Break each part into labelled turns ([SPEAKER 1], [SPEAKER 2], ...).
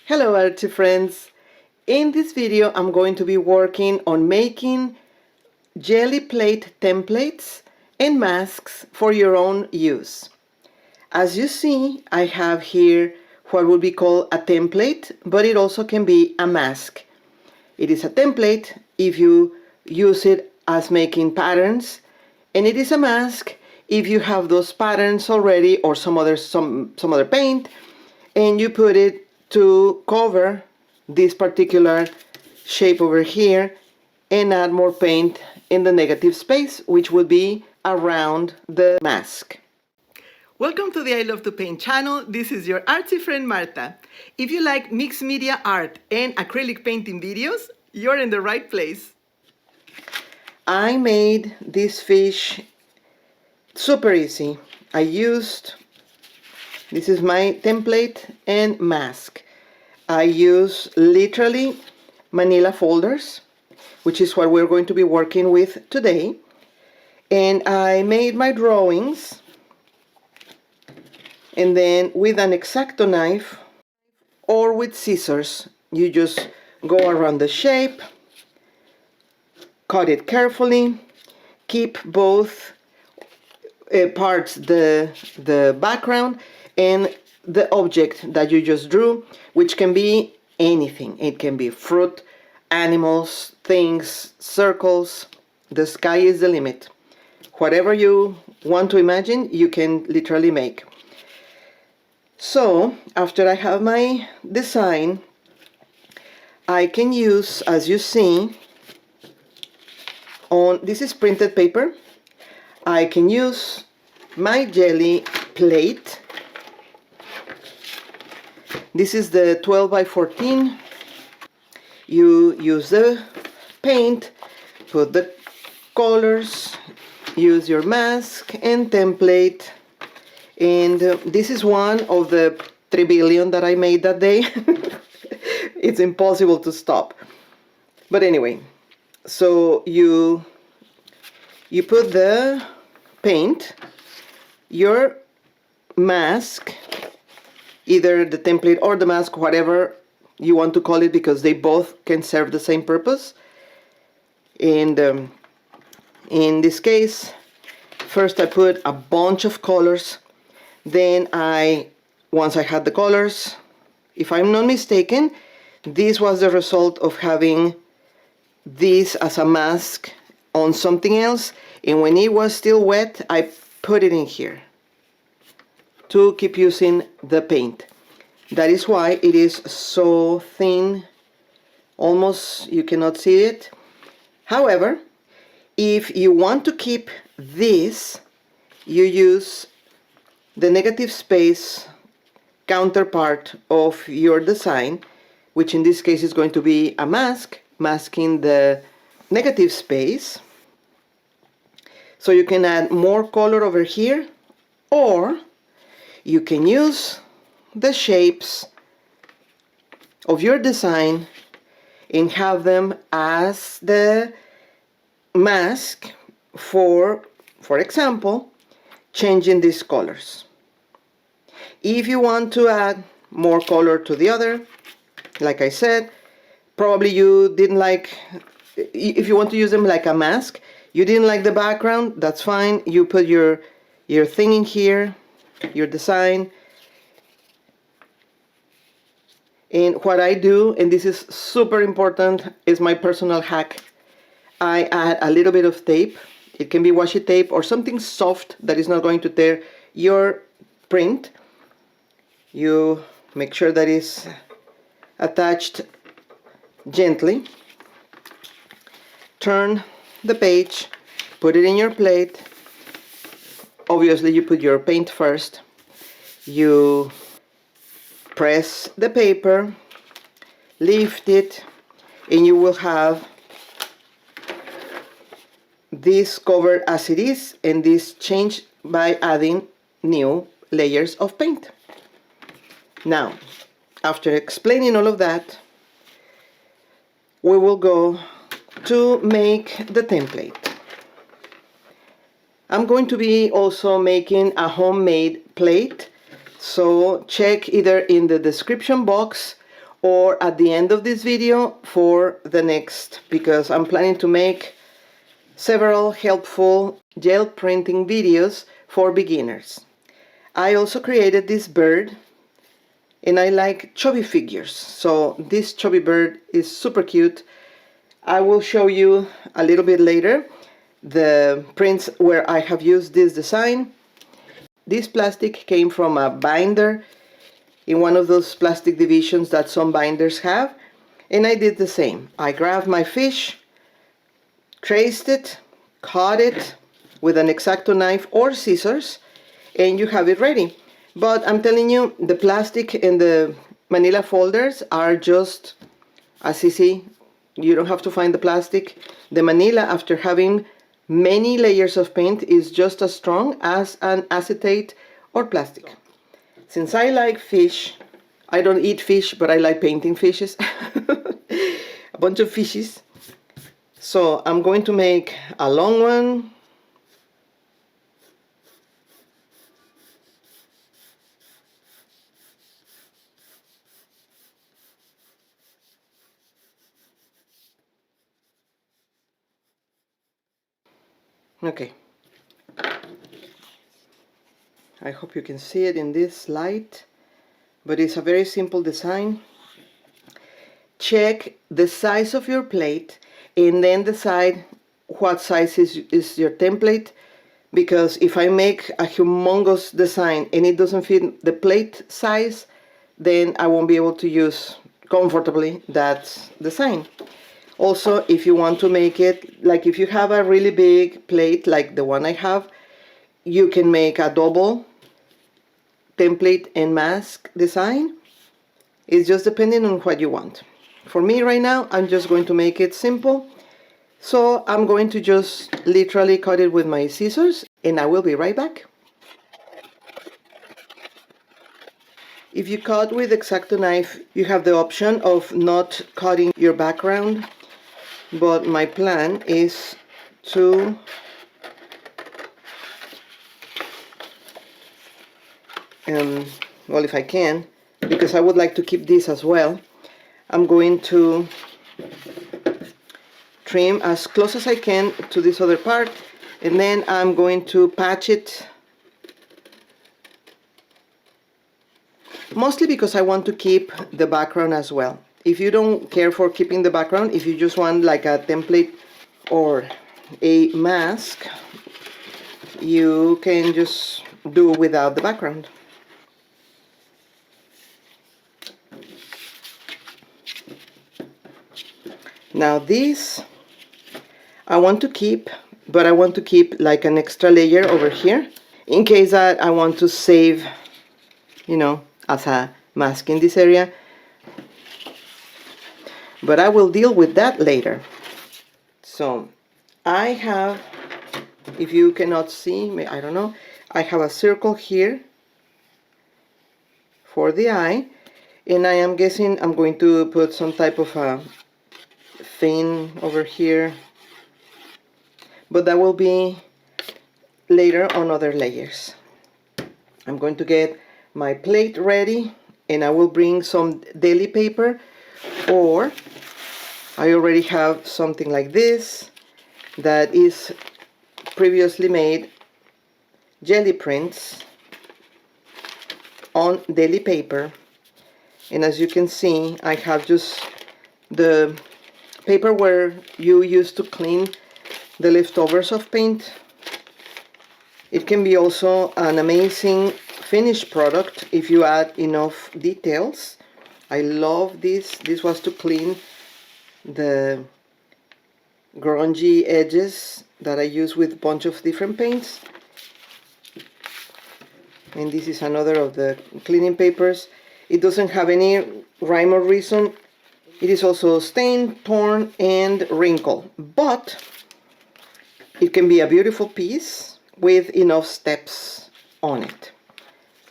[SPEAKER 1] Hello artsy friends! In this video I'm going to be working on making jelly plate templates and masks for your own use. As you see, I have here what would be called a template, but it also can be a mask. It is a template if you use it as making patterns, and it is a mask if you have those patterns already or some other paint and you put it to cover this particular shape over here and add more paint in the negative space, which would be around the mask. Welcome to the I Love to Paint channel. This is your artsy friend Marta. If you like mixed media art and acrylic painting videos, you're in the right place. I made this fish super easy. This is my template and mask. I use literally manila folders, which is what we're going to be working with today. And I made my drawings, and then with an X-Acto knife or with scissors, you just go around the shape, cut it carefully, keep both parts, the background and the object that you just drew, which can be anything. It can be fruit, animals, things, circles. The sky is the limit. Whatever you want to imagine, you can literally make. So after I have my design, I can use, as you see, this is printed paper. I can use my jelly plate. This is the 12 by 14. You use the paint, put the colors, use your mask and template. And this is one of the 3 billion that I made that day. It's impossible to stop. But anyway, so you put the paint, your mask, either the template or the mask, whatever you want to call it, because they both can serve the same purpose. And in this case, first I put a bunch of colors. Then once I had the colors, if I'm not mistaken, this was the result of having this as a mask on something else, and when it was still wet, I put it in here to keep using the paint. That is why it is so thin, almost you cannot see it. However, if you want to keep this, you use the negative space counterpart of your design, which in this case is going to be a mask, masking the negative space. So you can add more color over here, or you can use the shapes of your design and have them as the mask for example, changing these colors. If you want to add more color to the other, like I said, probably you didn't like, if you want to use them like a mask, you didn't like the background, that's fine. You put your thing in here, your design. And what I do, and this is super important, is my personal hack. I add a little bit of tape. It can be washi tape or something soft that is not going to tear your print. You make sure that it's attached gently. Turn the page, put it in your plate. Obviously you put your paint first. You press the paper, lift it, and you will have this covered as it is, and this changed by adding new layers of paint. Now, after explaining all of that, we will go to make the template. I'm going to be also making a homemade plate, so check either in the description box or at the end of this video for the next, because I'm planning to make several helpful gel printing videos for beginners. I also created this bird, and I like chubby figures, so this chubby bird is super cute. I will show you a little bit later the prints where I have used this design. This plastic came from a binder in one of those plastic divisions that some binders have, and I did the same. I grabbed my fish, traced it, cut it with an X-Acto knife or scissors, and you have it ready. But I'm telling you, the plastic and the manila folders are just as easy. You don't have to find the plastic. The manila, after having many layers of paint, is just as strong as an acetate or plastic. Since I like fish, I don't eat fish, but I like painting fishes. A bunch of fishes. So I'm going to make a long one. Okay. I hope you can see it in this light, but it's a very simple design. Check the size of your plate and then decide what size is your template, because if I make a humongous design and it doesn't fit the plate size, then I won't be able to use comfortably that design. Also, if you want to make it, like if you have a really big plate like the one I have, you can make a double template and mask design. It's just depending on what you want. For me right now, I'm just going to make it simple. So I'm going to just literally cut it with my scissors, and I will be right back. If you cut with X-Acto knife, you have the option of not cutting your background, but my plan is to well, if I can, because I would like to keep this as well, I'm going to trim as close as I can to this other part, and then I'm going to patch it, mostly because I want to keep the background as well. If you don't care for keeping the background, if you just want like a template or a mask, you can just do without the background. Now this I want to keep, but I want to keep like an extra layer over here in case that I want to save, you know, as a mask in this area. But I will deal with that later. So I have, if you cannot see, I don't know, I have a circle here for the eye, and I am guessing I'm going to put some type of a thing over here, but that will be later on other layers. I'm going to get my plate ready, and I will bring some deli paper, or I already have something like this that is previously made jelly prints on deli paper. And as you can see, I have just the paper where you use to clean the leftovers of paint. It can be also an amazing finished product if you add enough details. I love this. This was to clean the grungy edges that I use with a bunch of different paints. And this is another of the cleaning papers. It doesn't have any rhyme or reason. It is also stained, torn, and wrinkled, but it can be a beautiful piece with enough steps on it,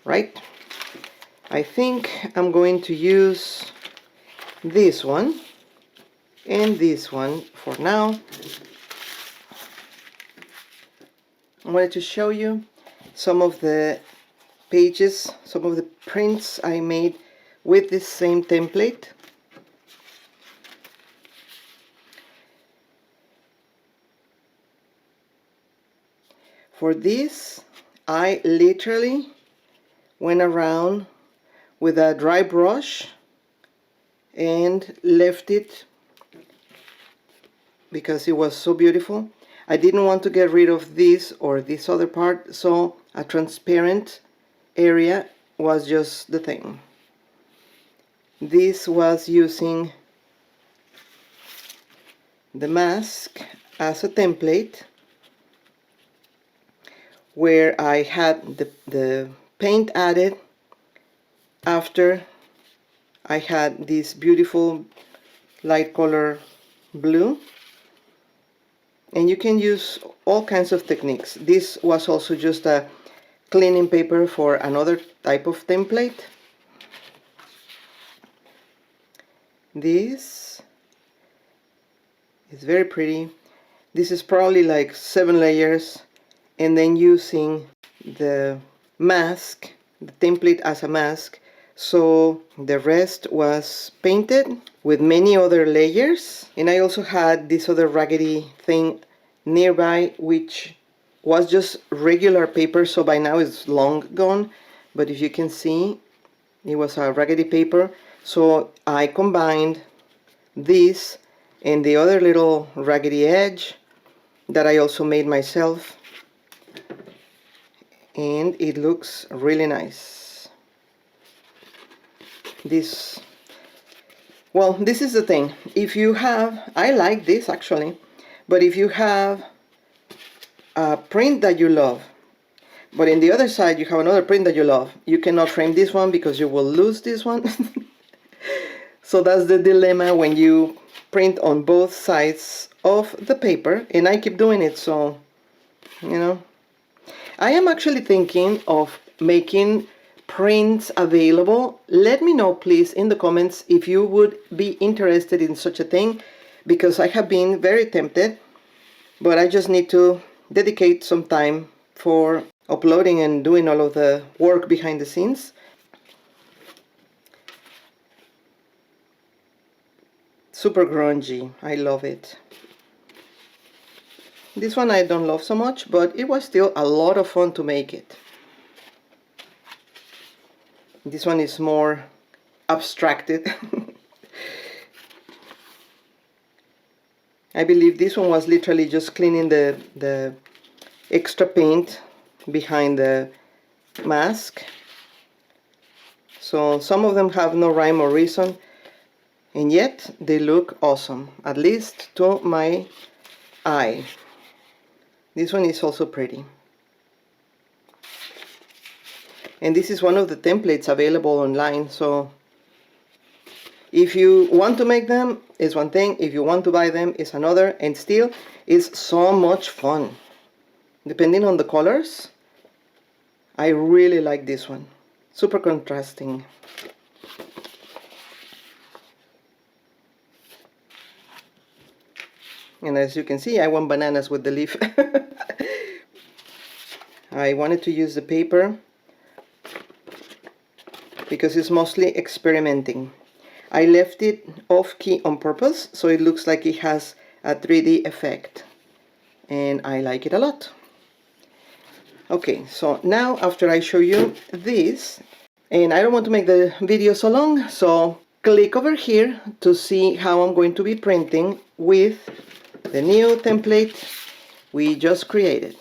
[SPEAKER 1] right? I think I'm going to use this one and this one for now. I wanted to show you some of the pages, some of the prints I made with this same template. For this, I literally went around with a dry brush and left it because it was so beautiful. I didn't want to get rid of this or this other part, so a transparent area was just the thing. This was using the mask as a template, where I had the paint added after I had this beautiful light color blue. And you can use all kinds of techniques. This was also just a cleaning paper for another type of template. This is very pretty. This is probably like 7 layers, and then using the mask, the template as a mask, so the rest was painted with many other layers. And I also had this other raggedy thing nearby, which was just regular paper, so by now it's long gone, but if you can see, it was a raggedy paper. So I combined this and the other little raggedy edge that I also made myself, and it looks really nice. This is the thing. If you have, I like this actually, but if you have a print that you love, but in the other side you have another print that you love, you cannot frame this one because you will lose this one. So that's the dilemma when you print on both sides of the paper, and I keep doing it, so you know. I am actually thinking of making prints available. Let me know please in the comments if you would be interested in such a thing, because I have been very tempted, but I just need to dedicate some time for uploading and doing all of the work behind the scenes. Super grungy, I love it. This one I don't love so much, but it was still a lot of fun to make it. This one is more abstracted. I believe this one was literally just cleaning the extra paint behind the mask. So some of them have no rhyme or reason, and yet they look awesome, at least to my eye. This one is also pretty. And this is one of the templates available online, so if you want to make them, it's one thing. If you want to buy them, it's another. And still, it's so much fun. Depending on the colors, I really like this one. Super contrasting. And as you can see, I went bananas with the leaf. I wanted to use the paper because it's mostly experimenting. I left it off key on purpose, so it looks like it has a 3D effect, and I like it a lot. Okay, so now after I show you this, and I don't want to make the video so long, so click over here to see how I'm going to be printing with the new template we just created.